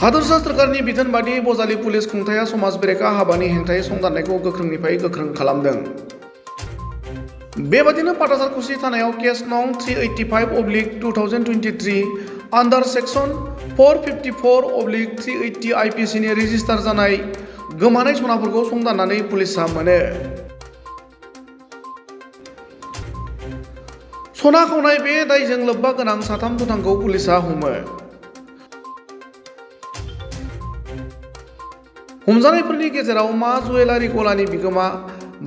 हादोरसा सोरखारनि बिथोन बादियै बजालि पुलिस खुंथाया समाज बेरेखा हाबानि हेंथायै संदाननायखौ गोख्रोंनिफ्राय गोख्रों खालामदों। बेबादिनो पाटासारकुसि थानायाव केस नं 385/2023 आन्डार सेक्सन 454/380 आइपिसिनि रेजिस्टार जानाय गोमानाय सनाफोरखौ संदाननानै पुलिसआ मोनो। सना खावनाय बे दायजों लोब्बा गोनां साथाम दुथांखौ पुलिसआ हमो। हमजानायफोरनि गेजेराव मा जुवेलारि गलानि बिगोमा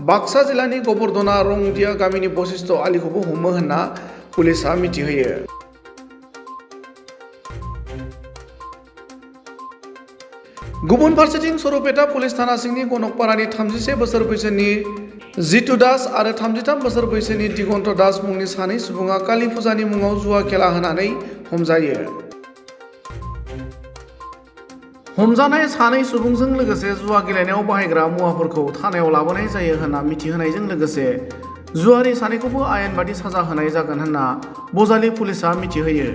बाक्सा जिल्लानि गबर्धना रंदिया गामिनि बशिष्ठ आलीखौबो हमो होनना पुलिसआ मिथिहोयो। गुबुन फारसेथिं सरुपेटा पुलिस थाना सिंनि गनकपारानि 31 बोसोर बैसोनि जितु दास आरो 33 बोसोर बैसोनि दिगन्त दास मुंनि सानै सुबुङा काली फुजानि मुङाव जुवा खेला होनानै हमजायो। हमजानाय सानै सुबुंजों लोगोसे जुवा गेलेनायाव बाहायग्रा मुवाफोरखौ थानायाव लाबोनाय जायो होनना मिथिहोनायजों लोगोसे जुवारि सानैखौबो आयेन बादि साजा होनाय जागोन होनना बजालि पुलिसआ मिथिहोयो।